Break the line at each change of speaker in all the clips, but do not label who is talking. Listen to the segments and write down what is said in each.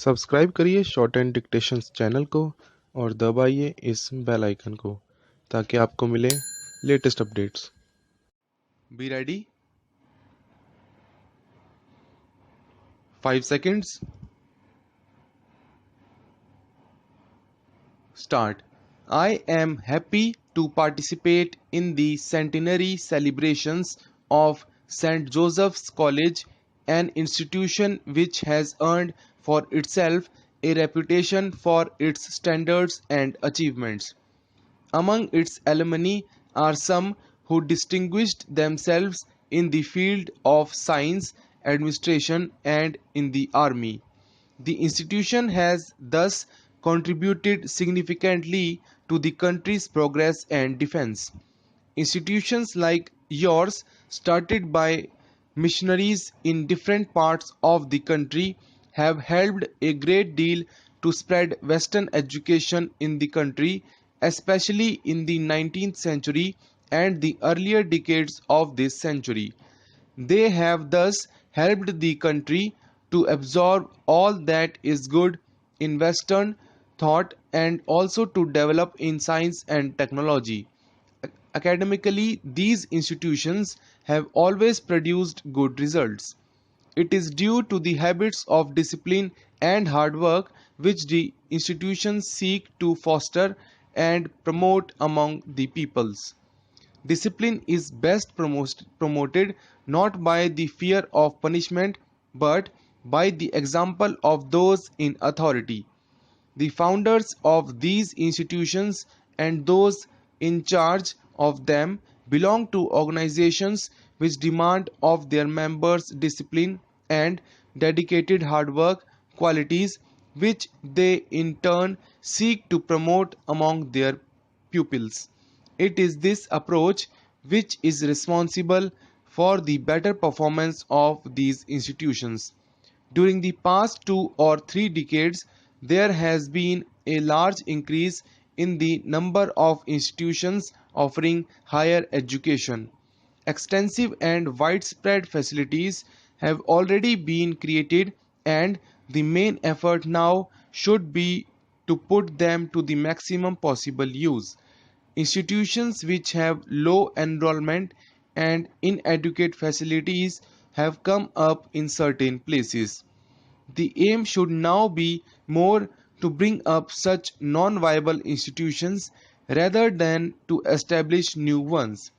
Subscribe करिए short and dictations channel को और दबाइए इस बेल आइकन को ताकि आपको मिले latest updates. Be ready. 5 seconds. Start. I am happy to participate in the centenary celebrations of St. Joseph's College, an institution which has earned for itself a reputation for its standards and achievements. Among its alumni are some who distinguished themselves in the field of science, administration, and in the army. The institution has thus contributed significantly to the country's progress and defense. Institutions like yours, started by missionaries in different parts of the country, have helped a great deal to spread Western education in the country, especially in the 19th century and the earlier decades of this century. They have thus helped the country to absorb all that is good in Western thought and also to develop in science and technology. Academically, these institutions have always produced good results. It is due to the habits of discipline and hard work which the institutions seek to foster and promote among the peoples. Discipline is best promoted not by the fear of punishment but by the example of those in authority. The founders of these institutions and those in charge of them belong to organizations which demand of their members discipline and dedicated hard work, qualities which they in turn seek to promote among their pupils. It is this approach which is responsible for the better performance of these institutions. During the past 2 or 3 decades, there has been a large increase in the number of institutions offering higher education. Extensive and widespread facilities have already been created, and the main effort now should be to put them to the maximum possible use. Institutions which have low enrollment and inadequate facilities have come up in certain places. The aim should now be more to bring up such non-viable institutions rather than to establish new ones.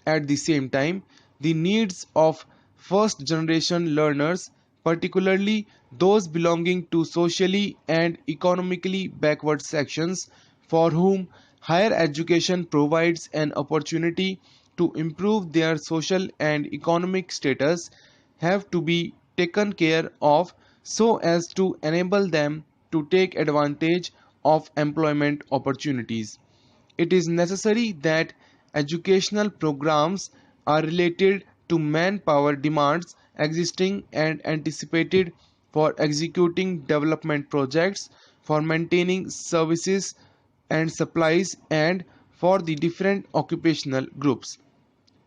At the same time, the needs of first generation learners, particularly those belonging to socially and economically backward sections, for whom higher education provides an opportunity to improve their social and economic status, have to be taken care of so as to enable them to take advantage of employment opportunities. It is necessary that educational programs are related to manpower demands existing and anticipated for executing development projects, for maintaining services and supplies, and for the different occupational groups.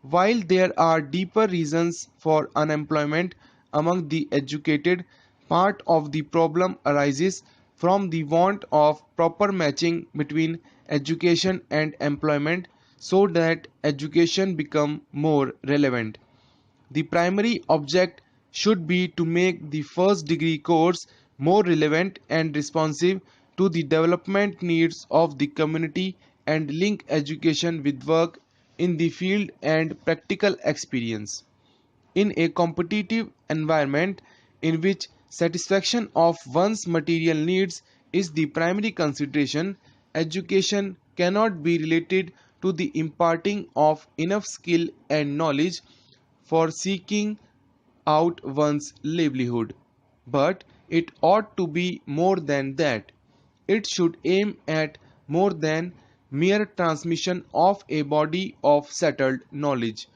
While there are deeper reasons for unemployment among the educated, part of the problem arises from the want of proper matching between education and employment so that education become more relevant. The primary object should be to make the first degree course more relevant and responsive to the development needs of the community and link education with work in the field and practical experience. In a competitive environment in which satisfaction of one's material needs is the primary consideration, education cannot be related to the imparting of enough skill and knowledge for seeking out one's livelihood. But it ought to be more than that. It should aim at more than mere transmission of a body of settled knowledge.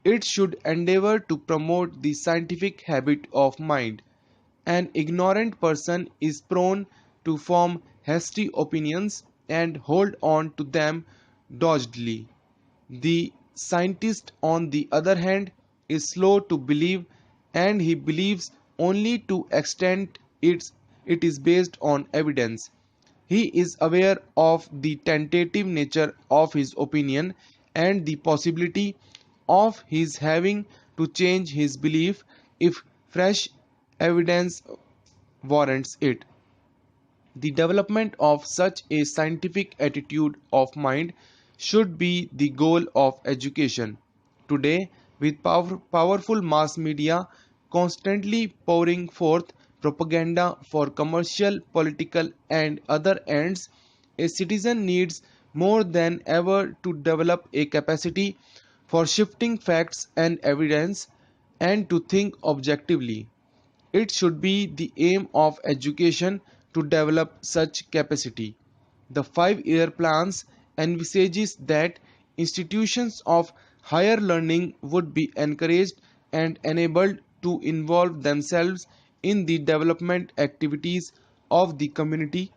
It should endeavor to promote the scientific habit of mind. An ignorant person is prone to form hasty opinions and hold on to them doggedly. The scientist, on the other hand, is slow to believe, and he believes only to extent its it is based on evidence. He is aware of the tentative nature of his opinion and the possibility of his having to change his belief if fresh evidence warrants it. The development of such a scientific attitude of mind should be the goal of education. Today, with powerful mass media constantly pouring forth propaganda for commercial, political, and other ends, a citizen needs more than ever to develop a capacity for shifting facts and evidence and to think objectively. It should be the aim of education to develop such capacity. The 5-year plans envisages that institutions of higher learning would be encouraged and enabled to involve themselves in the development activities of the community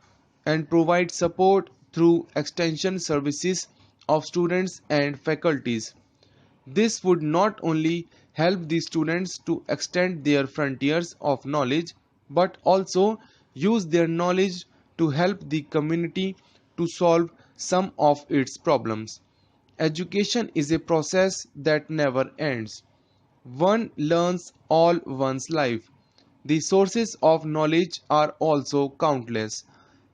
and provide support through extension services of students and faculties. This would not only help the students to extend their frontiers of knowledge but also use their knowledge to help the community to solve some of its problems. Education is a process that never ends. One learns all one's life. The sources of knowledge are also countless.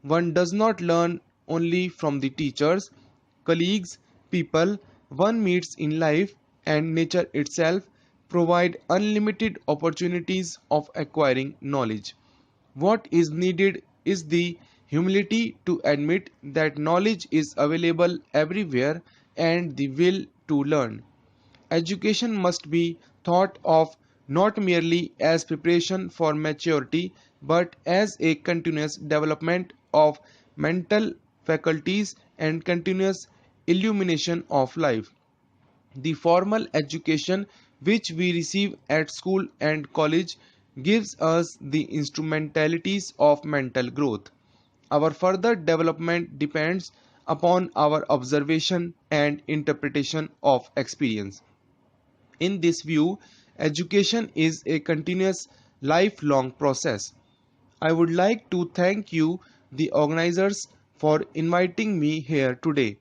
One does not learn only from the teachers, colleagues, people one meets in life, and nature itself provide unlimited opportunities of acquiring knowledge. What is needed is the humility to admit that knowledge is available everywhere and the will to learn. Education must be thought of not merely as preparation for maturity but as a continuous development of mental faculties and continuous illumination of life. The formal education which we receive at school and college gives us the instrumentalities of mental growth. Our further development depends upon our observation and interpretation of experience. In this view, education is a continuous lifelong process. I would like to thank you, the organizers, for inviting me here today.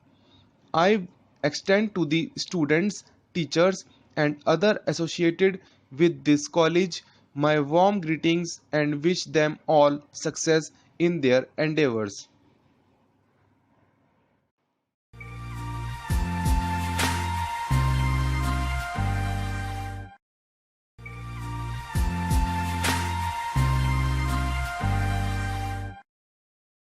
I extend to the students, teachers, and other associated with this college my warm greetings and wish them all success in their endeavors.